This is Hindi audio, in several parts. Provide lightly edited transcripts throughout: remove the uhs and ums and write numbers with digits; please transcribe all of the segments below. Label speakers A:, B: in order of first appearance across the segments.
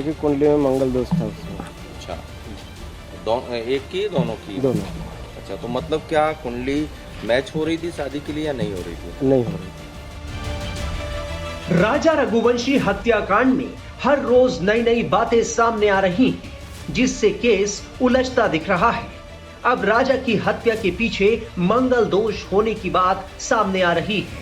A: देखिए कुंडली में मंगल दोष था उसमें।
B: अच्छा, एक की दोनों की?
A: दोनों
B: अच्छा, तो मतलब क्या कुंडली मैच हो रही थी शादी के लिए या नहीं हो रही थी?
A: नहीं हो रही।
C: राजा रघुवंशी हत्याकांड में हर रोज नई नई बातें सामने आ रही हैं, जिससे केस उलझता दिख रहा है। अब राजा की हत्या के पीछे मंगल दोष होने की बात सामने आ रही है।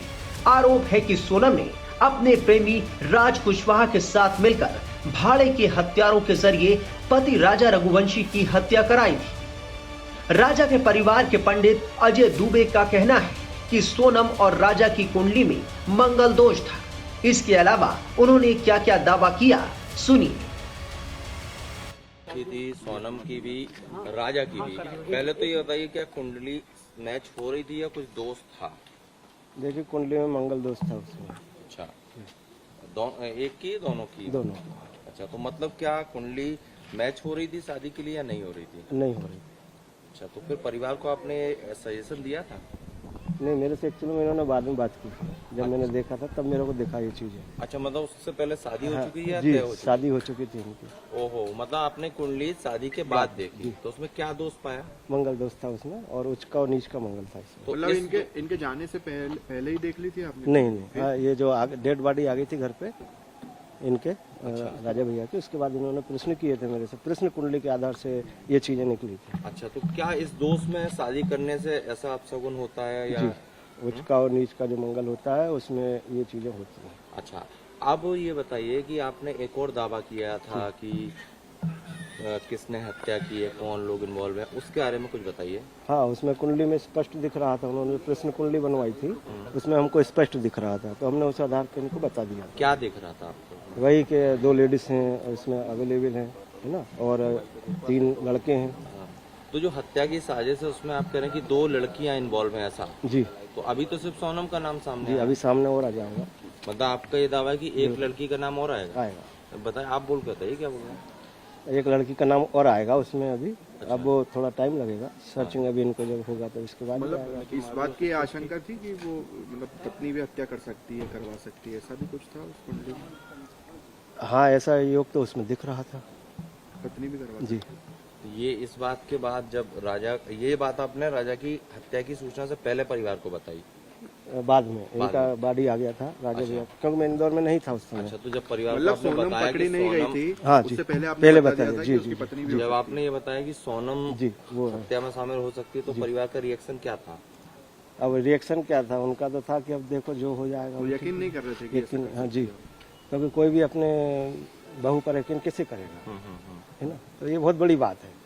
C: आरोप है कि सोनम ने अपने प्रेमी राज कुशवाहा के साथ मिलकर भाड़े के हत्यारों के जरिए पति राजा रघुवंशी की हत्या कराई थी। राजा के परिवार के पंडित अजय दुबे का कहना है कि सोनम और राजा की कुंडली में मंगल दोष था। इसके अलावा उन्होंने क्या क्या दावा किया, सुनिए।
B: थी सोनम की भी राजा की भी। पहले तो ये बताइए क्या कुंडली मैच हो रही थी या कुछ दोस्त था?
A: देखिए कुंडली में मंगल दोष था उसमें।
B: अच्छा, एक की दोनों की?
A: दोनों
B: अच्छा, तो मतलब क्या कुंडली मैच हो रही थी शादी के लिए या नहीं हो रही थी?
A: नहीं हो रही।
B: अच्छा, तो फिर परिवार को आपने सजेशन दिया था?
A: नहीं, मेरे से एक्चुअली में इन्होंने बाद में बात की थी। जब मैंने देखा था तब मेरे को दिखा ये चीज़ें।
B: अच्छा, मतलब उससे पहले शादी हो चुकी है या
A: जी,
B: तय हो चुकी?
A: शादी हो चुकी थी इनकी।
B: ओहो, मतलब आपने कुंडली शादी के बाद देखी, तो उसमें क्या दोष पाया?
A: मंगल दोष था उसमें और उच्च का और नीच का मंगल था इसमें।
B: तो
D: मतलब इनके जाने से पहले ही देख ली थी आपने?
A: नहीं, हाँ, ये जो डेड बॉडी आ गई थी घर पे इनके राजा भैया की, उसके बाद इन्होंने प्रश्न किए थे मेरे से। प्रश्न कुंडली के आधार से ये चीजें निकली थी।
B: अच्छा, तो क्या इस दोष में शादी करने से ऐसा अपशगुन होता है या?
A: जी, उच्च का और नीच का जो मंगल होता है उसमें ये चीजें होती हैं।
B: अच्छा, अब ये बताइए कि आपने एक और दावा किया था कि किसने हत्या की है, कौन लोग इन्वॉल्व है, उसके बारे में कुछ बताइए।
A: हाँ, उसमें कुंडली में स्पष्ट दिख रहा था। उन्होंने प्रश्न कुंडली बनवाई थी, उसमें हमको स्पष्ट दिख रहा था, तो हमने उस आधार पर इनको बता दिया।
B: क्या दिख रहा था आपको?
A: वही के 2 लेडीज हैं और इसमें अवेलेबल हैं, है ना, और 3 लड़के हैं।
B: हाँ, तो जो हत्या की साजिश है उसमें आप कह रहे हैं कि 2 लड़कियां इन्वॉल्व हैं, ऐसा?
A: जी
B: तो अभी तो सिर्फ सोनम का नाम सामने
A: जी,
B: आया।
A: अभी सामने और आ जाएगा।
B: मतलब आपका ये दावा है कि एक लड़की का नाम और आएगा?
A: आएगा,
B: बताए, आप बोल के बताइए क्या बोल रहे हैं।
A: एक लड़की का नाम और आएगा उसमें अभी। अब वो थोड़ा टाइम लगेगा, सर्चिंग अभी इनको जब होगा तो इसके बाद
D: मतलब इस बात की आशंका थी कि वो मतलब पत्नी भी हत्या कर सकती है, करवा सकती है, ऐसा भी कुछ था उस कुंडली में?
A: हाँ, ऐसा योग तो उसमें दिख रहा था।
D: पत्नी भी करवा
A: जी,
B: ये इस बात के बाद जब राजा, ये बात आपने राजा की हत्या की सूचना से पहले परिवार को बताई?
A: बाद में इनका बॉडी आ गया था राजा भैया, क्योंकि मैं इंदौर में नहीं था उस समय।
B: अच्छा, तो जब परिवार को
D: मतलब
B: आपने
D: सोनम
B: बताया
D: पकड़ी
B: कि
D: नहीं गई
B: सोनम,
D: थी,
A: हाँ जी,
D: उससे पहले आपने
A: पहले
D: बता
A: बताया
D: दिया था
A: जी
D: कि उसकी
A: जी
D: पत्नी भी
B: जब आपने ये बताया कि सोनम
A: जी, वो है।
B: हत्या में शामिल हो सकती है, तो परिवार का रिएक्शन क्या था?
A: अब रिएक्शन क्या था उनका, तो था कि अब देखो जो हो जाएगा।
D: वो यकीन नहीं कर रहे थे कि
A: यकीन, हाँ जी, क्योंकि कोई भी अपने बहू पर यकीन कैसे करेगा, है ना, तो ये बहुत बड़ी बात है।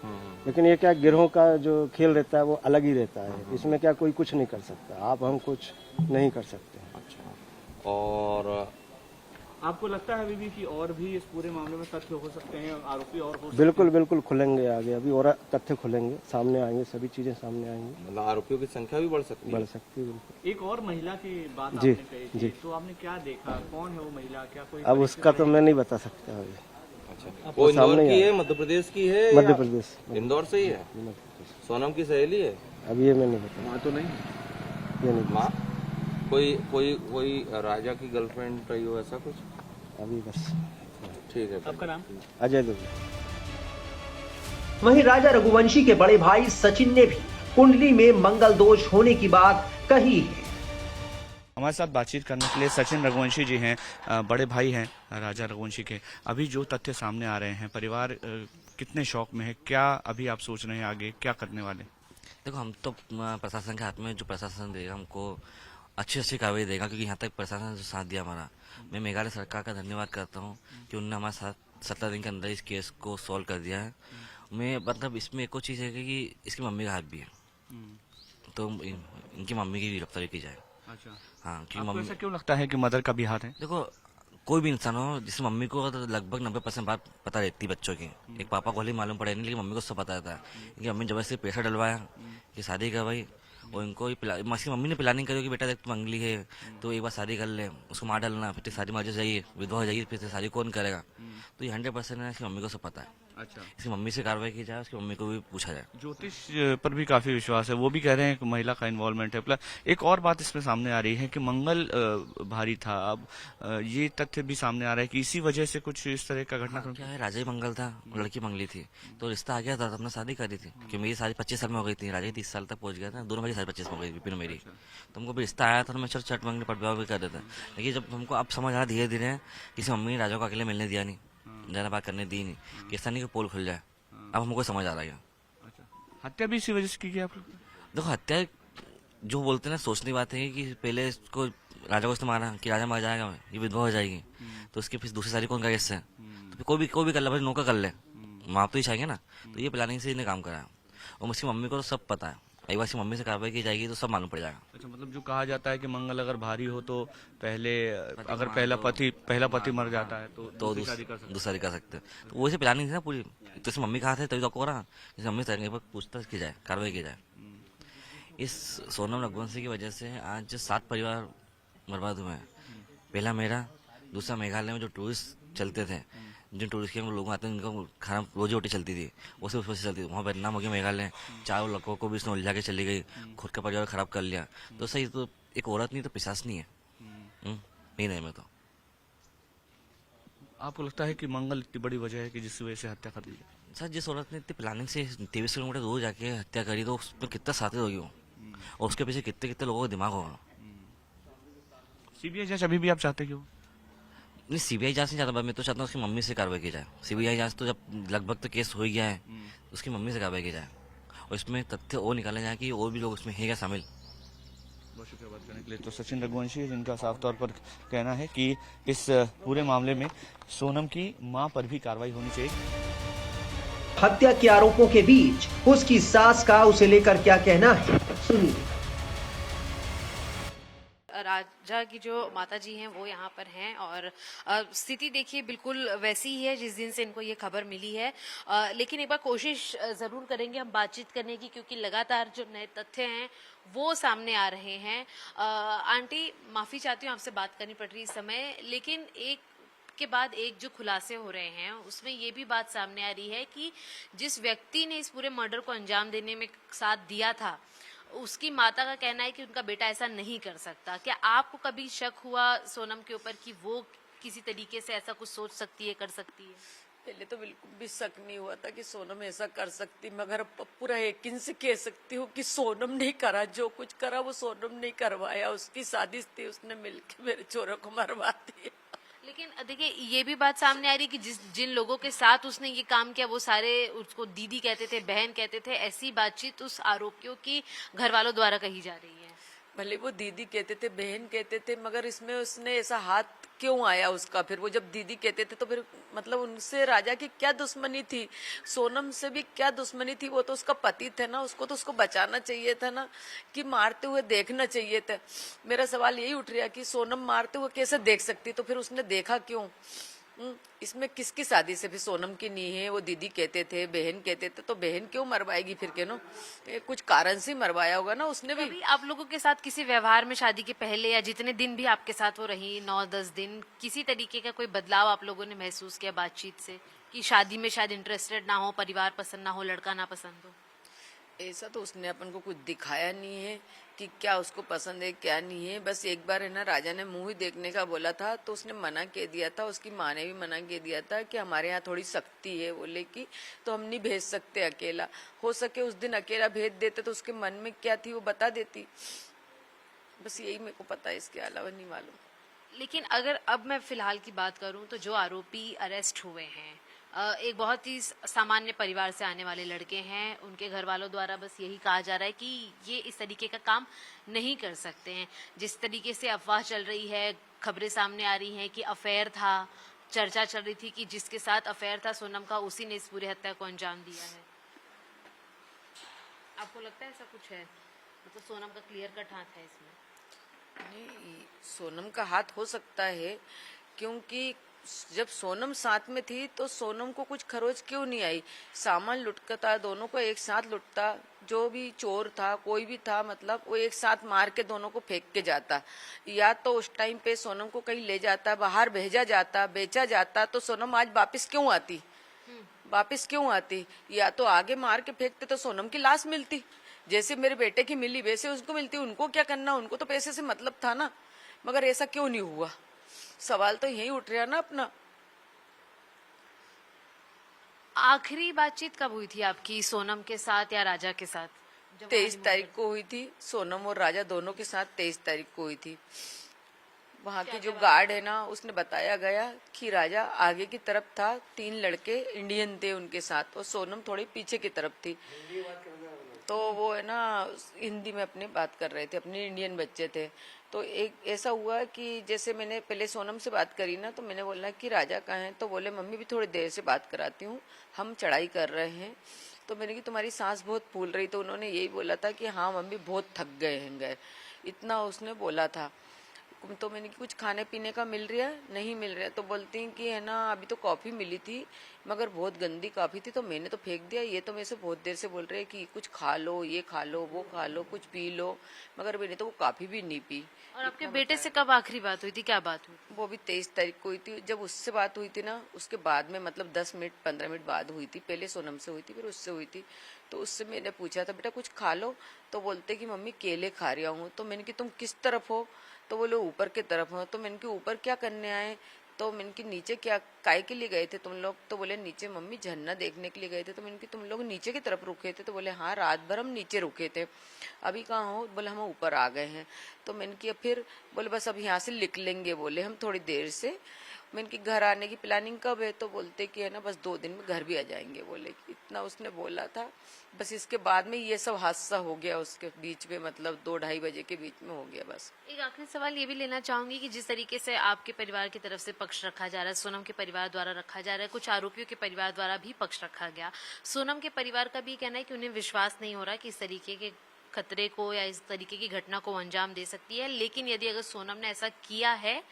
A: लेकिन ये क्या, गिरोह का जो खेल रहता है वो अलग ही रहता है। इसमें क्या कोई कुछ नहीं कर सकता, आप हम कुछ नहीं कर सकते।
B: अच्छा, और
E: आपको लगता है अभी भी कि और भी इस पूरे मामले में तथ्य हो सकते हैं, आरोपी और हो सकते
A: बिल्कुल बिल्कुल खुलेंगे आगे, अभी और तथ्य खुलेंगे, सामने आएंगे, सभी चीजें सामने आएंगी,
B: मतलब आरोपियों की संख्या भी बढ़ सकती है?
A: बढ़ सकती है बिल्कुल।
E: हैं? एक और महिला की बात
A: जी,
E: आपने कही थी,
A: जी।
E: तो आपने क्या देखा, कौन है वो महिला, क्या कोई
A: अब उसका तो मैं नहीं बता सकता अभी।
B: अच्छा, वो इंदौर
A: सामने
B: की
A: ही
B: है, मध्य प्रदेश की है
A: मध्य
B: या
A: प्रदेश,
B: इंदौर से ही है? सोनम की सहेली है?
A: अब ये मैं नहीं बता,
D: माँ तो नहीं?
A: ये नहीं,
B: माँ? कोई कोई कोई राजा की गर्लफ्रेंड रही हो, ऐसा कुछ?
A: अभी बस।
B: ठीक है।
E: आपका नाम?
A: अजय दुबे।
C: वहीं राजा रघुवंशी के बड़े भाई सचिन ने भी कुंडली में मंगल दोष होने की बात कही है।
F: हमारे साथ बातचीत करने के लिए सचिन रघुवंशी जी हैं, बड़े भाई हैं राजा रघुवंशी के। अभी जो तथ्य सामने आ रहे हैं, परिवार कितने शौक में है, क्या अभी आप सोच रहे हैं आगे क्या करने वाले?
G: देखो, हम तो प्रशासन के हाथ में, जो प्रशासन देगा हमको अच्छी अच्छी कार्रवाई देगा, क्योंकि यहाँ तक प्रशासन ने जो साथ दिया हमारा, मैं मेघालय सरकार का धन्यवाद करता हूँ कि उन्होंने हमारे साथ 17 दिन के अंदर इस केस को सॉल्व कर दिया है। मैं मतलब इसमें एक और चीज़ है कि इसकी मम्मी का हाथ भी है, तो इनकी मम्मी की गिरफ्तारी की जाए।
E: अच्छा,
G: हाँ, कि
F: आपको
G: मम्मी,
F: ऐसा क्यों लगता है कि मदर का भी हाथ है?
G: देखो कोई भी इंसान हो, जिससे मम्मी को तो लगभग 90% बात पता रहती है बच्चों की। एक पापा को ही मालूम पड़े नहीं, लेकिन मम्मी को सब पता रहता है कि मम्मी जबरदस्ती पैसा डलवाया कि शादी करवाई, और इनको इसकी मम्मी ने प्लानिंग करी कि बेटा देख तुम अंगली है तो एक बार शादी कर ले, उसको मार डालना, फिर शादी मार जाइए, विधवा हो जाएगी, फिर शादी कौन करेगा। तो ये 100% है, इसकी मम्मी को सब पता है।
B: अच्छा।
G: इसकी मम्मी से कार्रवाई की जाए, उसकी मम्मी को भी पूछा जाए।
F: ज्योतिष पर भी काफी विश्वास है, वो भी कह रहे हैं कि महिला का इन्वॉल्वमेंट है। प्लस एक और बात इसमें सामने आ रही है कि मंगल भारी था। अब ये तथ्य भी सामने आ रहा है कि इसी वजह से कुछ इस तरह का घटनाक्रम।
G: क्या है, राजा ही मंगल था, लड़की मंगली थी, तो रिश्ता आ गया था, अपना शादी करी थी। कि मेरी शादी 25 साल में हो गई थी, राजा 30 साल तक पहुंच गया था, दोनों मेरी शादी 25 में हो गई थी मेरी। तो हमको भी रिश्ता आया था, तो मैं चट मंगनी पटवा भी कर देता। लेकिन जब हमको अब समझ आया धीरे धीरे, किसी मम्मी ने राजा को अकेले मिलने दिया नहीं, ज्यादा बात करने दी नहीं, कि ऐसा नहीं कि पोल खुल जाए। अब हमको समझ आ रहा है।
F: अच्छा, हत्या भी इसी वजह से की गई आप लोग?
G: देखो, हत्या जो बोलते हैं ना, सोचने बात है कि पहले इसको राजा को इसने मारा कि राजा मर जाएगा, ये विधवा हो जाएगी, तो उसकी फिर दूसरी शादी कौन करेगा इससे? तो फिर कोई भी कर ले, भाई नौकर कर ले, माँ तो ही चाहिए ना। तो ये प्लानिंग से इन्हें काम करा है, और उसकी मम्मी को तो सब पता है। एक बार इसकी मम्मी से कार्रवाई की जाएगी तो सब मालूम पड़ जाएगा।
F: अच्छा, मतलब जो कहा जाता है कि मंगल अगर भारी हो तो पहले अगर पहला पति मर जाता है तो दूसरी शादी कर सकते हैं।
G: दूसरी कर सकते हैं, तो वो इसे प्लानिंग थी ना पूरी। तो इसकी मम्मी कहा थे, तभी तो आपको हो रहा, इसकी मम्मी से पूछताछ की जाए, कार्रवाई की जाए। इस सोनम रघुवंशी की वजह से आज 7 परिवार बर्बाद हुए हैं। पहला मेरा, दूसरा मेघालय में जो टूरिस्ट चलते थे, जिन टूरिस्ट के लोग आते हैं, उनका खाना रोजी रोटी चलती थी, वो सिर्फ उससे चलती थी। वहाँ बदनाम हो गया मेघालय, 4 लड़कों को भी उसने उलझा के चली गई, खुद का परिवार खराब कर लिया। तो सही, तो एक औरत नहीं तो पिशाच नहीं है। नहीं नहीं, मैं तो
F: आपको लगता है कि मंगल इतनी बड़ी वजह है कि जिसकी वजह से हत्या कर दी है?
G: सर, जिस औरत ने इतनी प्लानिंग से 23 किलोमीटर दूर जाके हत्या करी, तो उसमें कितना साथी होगी वो, और उसके पीछे कितने कितने लोगों का दिमाग होगा।
F: सीबीआई जांच अभी भी आप चाहते क्यों?
G: नहीं, सीबीआई जांच नहीं चाहता मैं तो चाहता हूँ उसकी मम्मी से कार्रवाई की जाए। सीबीआई जांच तो जब लगभग तो केस हो ही गया है, उसकी मम्मी से कार्रवाई की जाए, और इसमें तथ्य और निकाले जाए कि और भी लोग उसमें हैं क्या शामिल।
F: बहुत शुक्रिया बात करने के लिए। तो सचिन रघुवंशी है, जिनका साफ तौर पर कहना है कि इस पूरे मामले में सोनम की मां पर भी कार्रवाई होनी चाहिए।
C: हत्या के आरोपों के बीच उसकी सास का उसे लेकर क्या कहना है, सुनिए।
H: राजा की जो माता जी हैं वो यहाँ पर हैं, और स्थिति देखिए बिल्कुल वैसी ही है जिस दिन से इनको ये खबर मिली है। लेकिन एक बार कोशिश ज़रूर करेंगे हम बातचीत करने की, क्योंकि लगातार जो नए तथ्य हैं वो सामने आ रहे हैं। आंटी, माफ़ी चाहती हूँ, आपसे बात करनी पड़ रही इस समय, लेकिन एक के बाद एक जो खुलासे हो रहे हैं उसमें ये भी बात सामने आ रही है कि जिस व्यक्ति ने इस पूरे मर्डर को अंजाम देने में साथ दिया था, उसकी माता का कहना है कि उनका बेटा ऐसा नहीं कर सकता। क्या आपको कभी शक हुआ सोनम के ऊपर कि वो किसी तरीके से ऐसा कुछ सोच सकती है, कर सकती है?
I: पहले तो बिल्कुल भी शक नहीं हुआ था कि सोनम ऐसा कर सकती, मगर पूरा यकीन से कह सकती हूँ कि सोनम नहीं करा। जो कुछ करा वो सोनम नहीं करवाया, उसकी साजिश थी, उसने मिलकर मेरे चोरों को मरवा दिया।
H: लेकिन देखिए, ये भी बात सामने आ रही है कि जिन लोगों के साथ उसने ये काम किया वो सारे उसको दीदी कहते थे, बहन कहते थे। ऐसी बातचीत उस आरोपियों की घर वालों द्वारा कही जा रही है।
I: भले वो दीदी कहते थे, बहन कहते थे, मगर इसमें उसने ऐसा हाथ क्यों आया उसका? फिर वो जब दीदी कहते थे तो फिर मतलब उनसे राजा की क्या दुश्मनी थी? सोनम से भी क्या दुश्मनी थी? वो तो उसका पति थे ना, उसको तो उसको बचाना चाहिए था ना, कि मारते हुए देखना चाहिए था। मेरा सवाल यही उठ रहा कि सोनम मारते हुए कैसे देख सकती, तो फिर उसने देखा क्यों? इसमें किसकी शादी से? फिर सोनम की नहीं है, वो दीदी कहते थे, बहन कहते थे, तो बहन क्यों मरवाएगी फिर? के नो कुछ कारण से मरवाया होगा ना उसने भी।
H: आप लोगों के साथ किसी व्यवहार में शादी के पहले या जितने दिन भी आपके साथ वो रही, 9-10 दिन, किसी तरीके का कोई बदलाव आप लोगों ने महसूस किया बातचीत से, कि शादी में शायद इंटरेस्टेड ना हो, परिवार पसंद ना हो, लड़का ना पसंद हो?
I: ऐसा तो उसने अपन को कुछ दिखाया नहीं है कि क्या उसको पसंद है क्या नहीं है। बस एक बार है ना, राजा ने मुंह ही देखने का बोला था तो उसने मना कह दिया था, उसकी माँ ने भी मना कह दिया था कि हमारे यहाँ थोड़ी सख्ती है बोले की, तो हम नहीं भेज सकते अकेला। हो सके उस दिन अकेला भेज देते तो उसके मन में क्या थी वो बता देती। बस यही मेरे को पता है, इसके अलावा नहीं मालूम।
H: लेकिन अगर अब मैं फिलहाल की बात करूं तो जो आरोपी अरेस्ट हुए हैं, एक बहुत ही सामान्य परिवार से आने वाले लड़के हैं। उनके घर वालों द्वारा बस यही कहा जा रहा है कि ये इस तरीके का काम नहीं कर सकते हैं। जिस तरीके से अफवाह चल रही है, खबरें सामने आ रही हैं कि अफेयर था, चर्चा चल रही थी कि जिसके साथ अफेयर था सोनम का, उसी ने इस पूरी हत्या को अंजाम दिया है। आपको लगता है ऐसा कुछ है? मतलब सोनम का क्लियर कट हाथ है इसमें?
I: नहीं, सोनम का हाथ हो सकता है, क्योंकि जब सोनम साथ में थी तो सोनम को कुछ खरोच क्यों नहीं आई? सामान लुटता, दोनों को एक साथ लुटता, जो भी चोर था कोई भी था, मतलब वो एक साथ मार के दोनों को फेंक के जाता। या तो उस टाइम पे सोनम को कहीं ले जाता, बाहर भेजा जाता, बेचा जाता, तो सोनम आज वापस क्यों आती? वापस क्यों आती? या तो आगे मार के फेंकते तो सोनम की लाश मिलती, जैसे मेरे बेटे की मिली वैसे उसको मिलती। उनको क्या करना, उनको तो पैसे से मतलब था ना, मगर ऐसा क्यों नहीं हुआ? सवाल तो यही उठ रहा ना अपना।
H: आखिरी बातचीत कब हुई थी आपकी सोनम के साथ या राजा के साथ?
I: 23 तारीख को हुई थी, सोनम और राजा दोनों के साथ 23 तारीख को हुई थी। वहाँ की जो गार्ड है ना, उसने बताया गया कि राजा आगे की तरफ था, 3 लड़के इंडियन थे उनके साथ, और सोनम थोड़ी पीछे की तरफ थी। तो वो है ना हिंदी में अपनी बात कर रहे थे, अपने इंडियन बच्चे थे। तो एक ऐसा हुआ कि जैसे मैंने पहले सोनम से बात करी ना, तो मैंने बोला कि राजा कहाँ हैं? तो बोले मम्मी भी थोड़ी देर से बात कराती हूँ, हम चढ़ाई कर रहे हैं। तो मैंने कि तुम्हारी सांस बहुत फूल रही, तो उन्होंने यही बोला था कि हाँ मम्मी बहुत थक गए हैं, इतना उसने बोला था। तो मैंने कि कुछ खाने पीने का मिल रहा है? नहीं मिल रहा है। तो बोलती हैं कि है ना अभी तो कॉफ़ी मिली थी, मगर बहुत गंदी कॉफ़ी थी, तो मैंने तो फेंक दिया। ये तो मेरे से बहुत देर से बोल रहे हैं कि कुछ खा लो, ये खा लो, वो खा लो, कुछ पी लो, मगर मैंने तो वो कॉफ़ी भी नहीं पी।
H: और आपके बेटे से कब आखिरी बात हुई थी, क्या बात हुई?
I: वो भी 23 तारीख को हुई थी। जब उससे बात हुई थी ना, उसके बाद में मतलब 10 मिनट 15 मिनट बाद हुई थी। पहले सोनम से हुई थी, फिर उससे हुई थी। तो उससे मैंने पूछा था बेटा कुछ खा लो, तो बोलते कि मम्मी केले खा रहा हूँ। तो मैंने कि तुम किस तरफ हो? तो बोले ऊपर की तरफ हो। तो मैंने कि ऊपर क्या करने आए? तो मैंने कि नीचे क्या काय के लिए गए थे तुम लोग? तो बोले नीचे मम्मी झरना देखने के लिए गए थे। तो मैंने कि तुम लोग नीचे की तरफ रुके थे? तो बोले हाँ रात भर हम नीचे रुके थे। अभी कहाँ हो? बोले हम ऊपर आ गए हैं। तो मैंने कि फिर बोले बस अब यहाँ से निकलेंगे, बोले हम थोड़ी देर से। मैंने कि घर आने की प्लानिंग कब है? तो बोलते कि है ना बस 2 दिन में घर भी आ जाएंगे, बोले इतना उसने बोला था। बस इसके बाद में ये सब हादसा हो गया उसके बीच में, मतलब 2-2:30 बजे के बीच में हो गया बस।
H: एक आखिरी सवाल ये भी लेना चाहूंगी कि जिस तरीके से आपके परिवार की तरफ से पक्ष रखा जा रहा है, सोनम के परिवार द्वारा रखा जा रहा है, कुछ आरोपियों के परिवार द्वारा भी पक्ष रखा गया। सोनम के परिवार का भी कहना है कि उन्हें विश्वास नहीं हो रहा कि इस तरीके के खतरे को या इस तरीके की घटना को अंजाम दे सकती है, लेकिन यदि अगर सोनम ने ऐसा किया है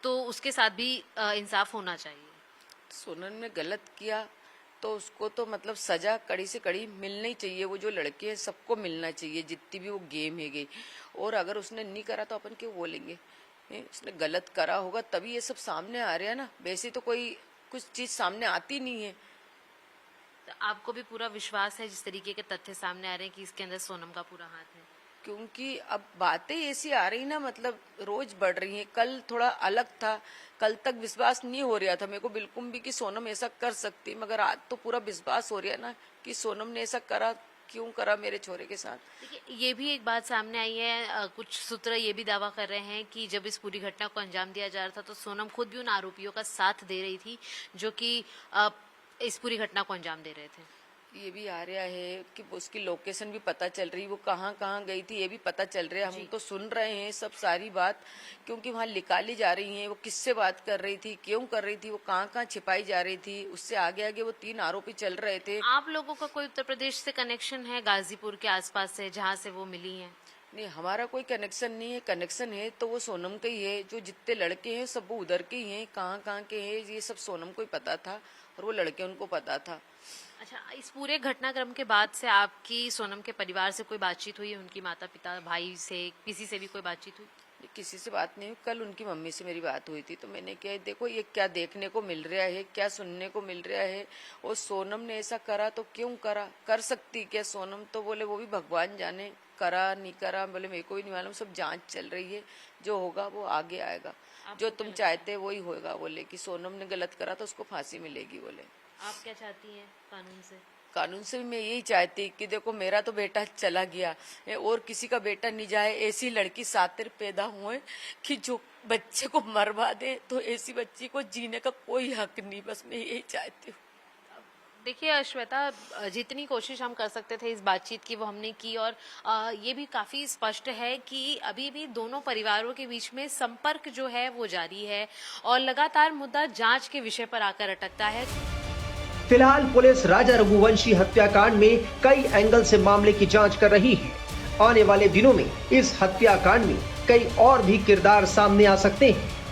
H: तो उसके साथ भी इंसाफ होना चाहिए।
I: सोनम ने गलत किया तो उसको तो मतलब सजा कड़ी से कड़ी मिलनी चाहिए। वो जो लड़के हैं सबको मिलना चाहिए, जितनी भी वो गेम है गई। और अगर उसने नहीं करा तो अपन क्यों बोलेंगे? उसने गलत करा होगा तभी ये सब सामने आ रहा है ना, वैसे तो कोई कुछ चीज सामने आती नहीं है।
H: तो आपको भी पूरा विश्वास है जिस तरीके के तथ्य सामने आ रहे हैं कि इसके अंदर सोनम का पूरा हाथ है?
I: क्योंकि अब बातें ऐसी आ रही ना, मतलब रोज बढ़ रही हैं। कल थोड़ा अलग था, कल तक विश्वास नहीं हो रहा था मेरे को बिल्कुल भी कि सोनम ऐसा कर सकती, मगर आज तो पूरा विश्वास हो रहा है ना कि सोनम ने ऐसा करा, क्यों करा मेरे छोरे के साथ।
H: देखिए ये भी एक बात सामने आई है, कुछ सूत्र ये भी दावा कर रहे हैं कि जब इस पूरी घटना को अंजाम दिया जा रहा था तो सोनम खुद भी उन आरोपियों का साथ दे रही थी जो कि इस पूरी घटना को अंजाम दे रहे थे।
I: ये भी आ रहा है कि उसकी लोकेशन भी पता चल रही, वो कहाँ कहाँ गई थी ये भी पता चल रहा है। हम तो सुन रहे हैं सब सारी बात, क्योंकि वहाँ निकाली जा रही है वो किससे बात कर रही थी, क्यों कर रही थी, वो कहाँ कहाँ छिपाई जा रही थी। उससे आगे आगे वो 3 आरोपी चल रहे थे।
H: आप लोगों का कोई उत्तर प्रदेश से कनेक्शन है, गाजीपुर के आसपास से जहाँ से वो मिली है?
I: नहीं, हमारा कोई कनेक्शन नहीं है। कनेक्शन है तो वो सोनम का ही है। जो जितने लड़के हैं सब वो उधर के ही हैं, कहाँ कहाँ के हैं ये सब सोनम को ही पता था और वो लड़के उनको पता था।
H: अच्छा, इस पूरे घटनाक्रम के बाद से आपकी सोनम के परिवार से कोई बातचीत हुई? उनकी माता पिता भाई से किसी से भी कोई बातचीत हुई?
I: किसी से बात नहीं हुई। कल उनकी मम्मी से मेरी बात हुई थी तो मैंने क्या देखो ये क्या देखने को मिल रहा है, क्या सुनने को मिल रहा है। और सोनम ने ऐसा करा तो क्यों करा, कर सकती क्या सोनम? तो बोले वो भी भगवान जाने, करा नहीं करा बोले मेरे को भी नहीं मालूम, सब जांच चल रही है, जो होगा वो आगे आएगा। जो तुम चाहते वही होगा। बोले कि सोनम ने गलत करा तो उसको फांसी मिलेगी। बोले
H: आप क्या चाहती हैं कानून से?
I: कानून से भी मैं यही चाहती कि देखो मेरा तो बेटा चला गया और किसी का बेटा नहीं जाए। ऐसी लड़की सातिर पैदा हुए कि जो बच्चे को मरवा दे, तो ऐसी बच्ची को जीने का कोई हक नहीं। बस मैं यही चाहती हूँ।
H: देखिए श्वेता, जितनी कोशिश हम कर सकते थे इस बातचीत की वो हमने की, और ये भी काफी स्पष्ट है कि अभी भी दोनों परिवारों के बीच में संपर्क जो है वो जारी है और लगातार मुद्दा जांच के विषय पर आकर अटकता है।
C: फिलहाल पुलिस राजा रघुवंशी हत्याकांड में कई एंगल से मामले की जांच कर रही है। आने वाले दिनों में इस हत्याकांड में कई और भी किरदार सामने आ सकते हैं।